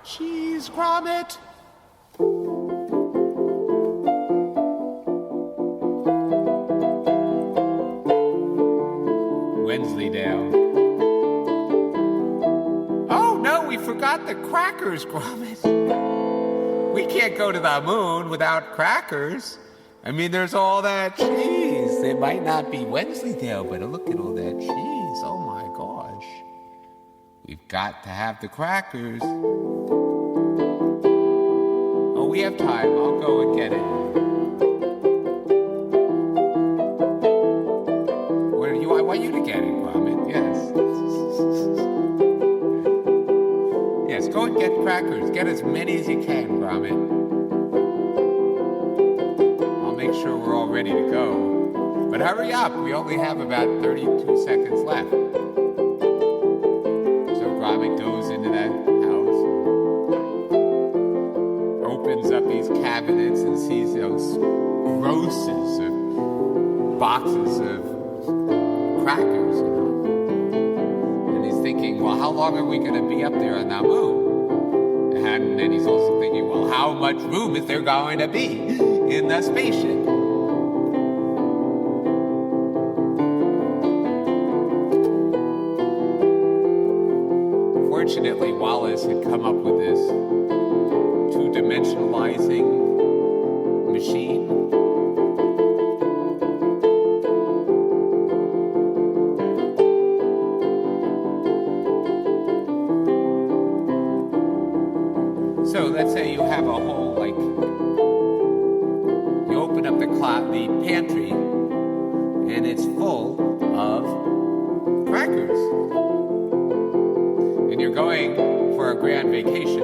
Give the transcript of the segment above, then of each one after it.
Cheese, Grommet. Wensleydale. Oh, no, we forgot the crackers, Grommet. We can't go to the moon without crackers. I mean, there's all that cheese. It might not be Wensleydale, but look at all that cheese. Oh, my gosh. We've got to have the crackers. Oh, we have time. I'll go and get it. I want you to get it, Grommet. Yes. Yes, go and get crackers. Get as many as you can, Grommet. I'll make sure we're all ready to go. But hurry up. We only have about 32 seconds left. So Grommet goes into that house, opens up these cabinets and sees those grosses of boxes of crackers, you know. And he's thinking, well, how long are we going to be up there on the moon? And then he's also thinking, well, how much room is there going to be in the spaceship? Fortunately, Wallace had come up with this two-dimensionalizing machine. So let's say you have a whole, you open up the pantry, and it's full of crackers. And you're going for a grand vacation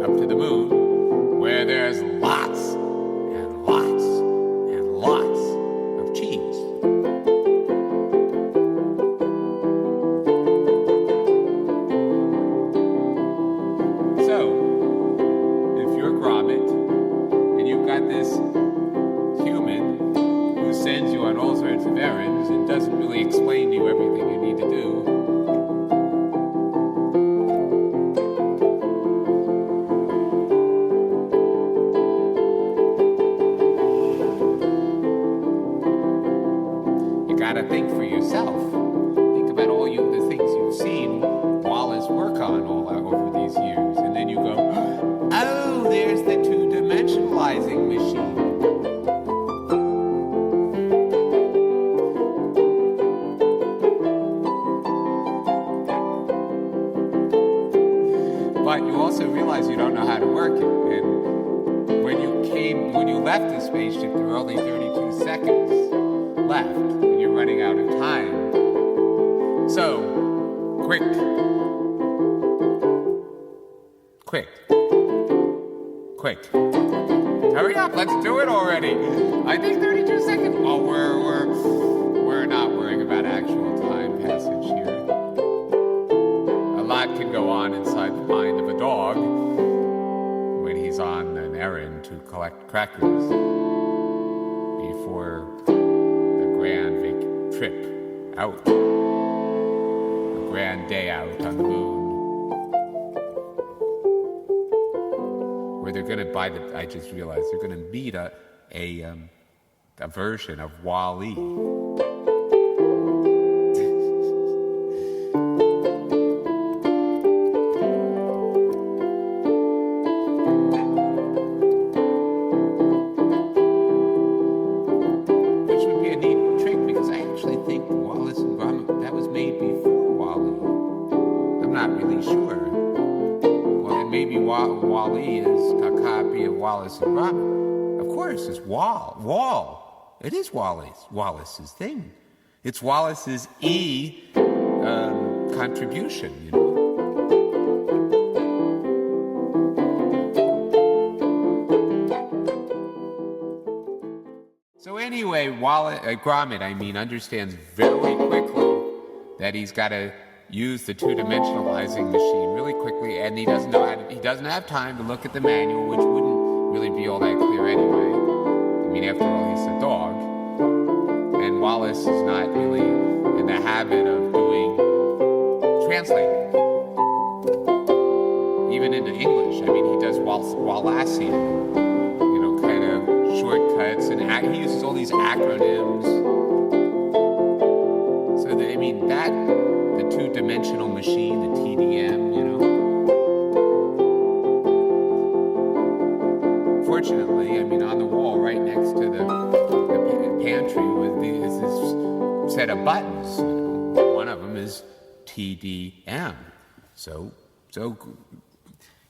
up to the moon, where there's lots and lots and lots of cheese. So, Grommet, and you've got this human who sends you on all sorts of errands and doesn't really explain to you everything you need to do. You gotta think for yourself. Think about all the things you've seen Wallace work on all over these years, and then you go, oh, there's the two-dimensionalizing machine. But you also realize you don't know how to work it. And when you left the spaceship, there were only 32 seconds left, and you're running out of time. So, quick. Hurry up, let's do it already. I think 32 seconds. Well, we're not worrying about actual time passage here. A lot can go on inside the mind of a dog when he's on an errand to collect crackers before the grand trip out. A grand day out on the moon. Where they're going to buy I just realized they're going to meet a version of Wall-E. Which would be a neat trick, because I actually think Wallace and Grommet, that was made before Wall-E. I'm not really sure. Maybe Wall-E is a copy of Wallace and Grommet. Of course, it's Wall. It is Wallace's thing. It's Wallace's contribution, you know. So anyway, Grommet, understands very quickly that he's got to use the two-dimensionalizing machine really quickly, and he doesn't have time to look at the manual, which wouldn't really be all that clear anyway. I mean, after all, he's a dog. And Wallace is not really in the habit of doing translating. even into English. I mean, he does WallaceAs, kind of shortcuts, and he uses all these acronyms. So that, the two-dimensional machine, the TDM, Fortunately, on the wall right next to the pantry is this set of buttons. One of them is TDM. So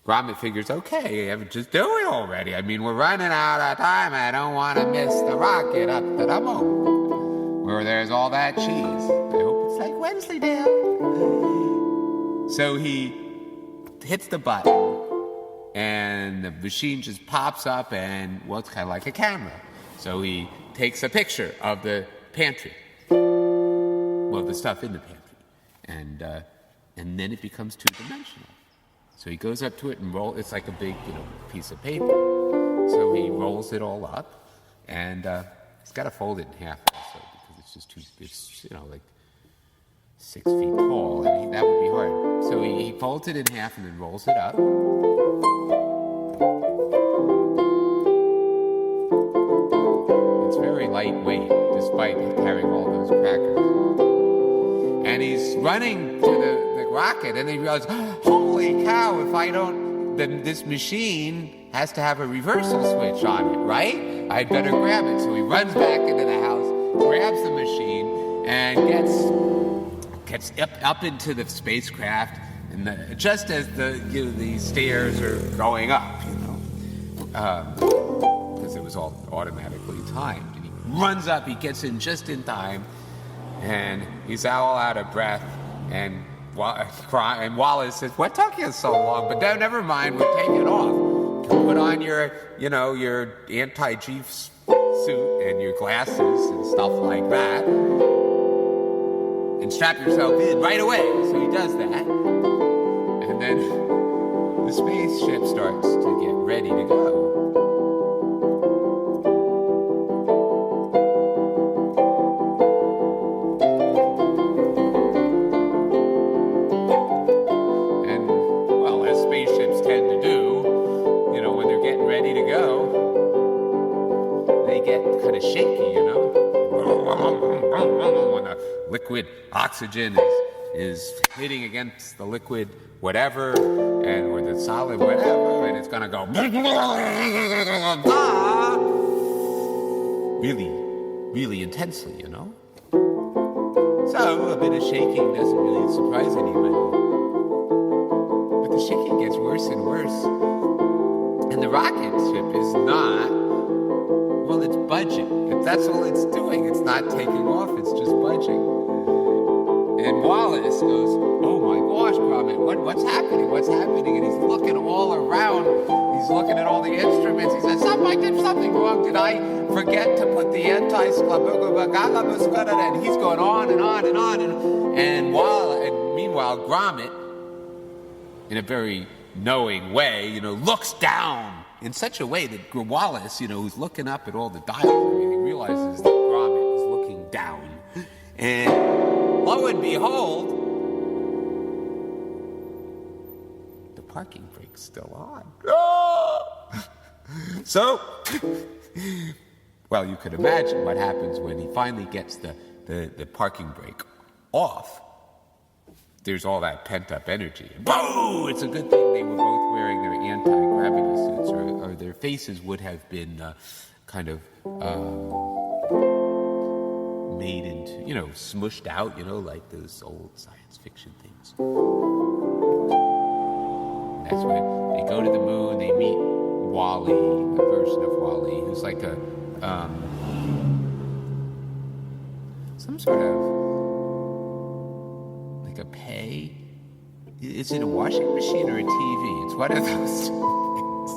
Grommet figures, okay, just do it already. We're running out of time. I don't want to miss the rocket up to the moon, where there's all that cheese. I hope it's like Wensleydale. So he hits the button, and the machine just pops up, and, it's kind of like a camera. So he takes a picture of the pantry, the stuff in the pantry, and then it becomes two-dimensional. So he goes up to it and it's like a big, piece of paper. So he rolls it all up, and he's got to fold it in half also, because it's just like 6 feet tall, and that would be hard. So he folds it in half and then rolls it up. It's very lightweight, despite carrying all those crackers. And he's running to the rocket, and he realizes, holy cow, if I don't, then this machine has to have a reversal switch on it, right? I'd better grab it. So he runs back into the house, grabs the machine, and gets up into the spacecraft, and just as the stairs are going up, because it was all automatically timed. And he runs up, he gets in just in time, and he's all out of breath, and Wallace says, "What took you so long?" But never mind, we're taking off. Put on your anti-G suit and your glasses and stuff like that, and strap yourself in right away. So he does that, and then the spaceship starts to get ready to go. Liquid oxygen is hitting against the liquid whatever, or the solid whatever, and it's gonna go really, really intensely, So a bit of shaking doesn't really surprise anybody. But the shaking gets worse and worse. And the rocket ship is not, it's budging. If that's all it's doing, it's not taking off, it's just budging. And Wallace goes, oh my gosh, Grommet, what's happening? What's happening? And he's looking all around. He's looking at all the instruments. He says, I did something wrong. Did I forget to put the and he's going on and on and on. And meanwhile, Grommet, in a very knowing way, looks down in such a way that Wallace, who's looking up at all the dials and everything, realizes that Grommet is looking down. And lo and behold, the parking brake's still on. So, you could imagine what happens when he finally gets the parking brake off. There's all that pent-up energy. Boom! It's a good thing they were both wearing their anti-gravity suits, or their faces would have been kind of made into, smushed out, like those old science fiction things. And that's when they go to the moon, they meet Wally, a version of Wally, who's like some sort of, like a pay. Is it a washing machine or a TV? It's one of those things.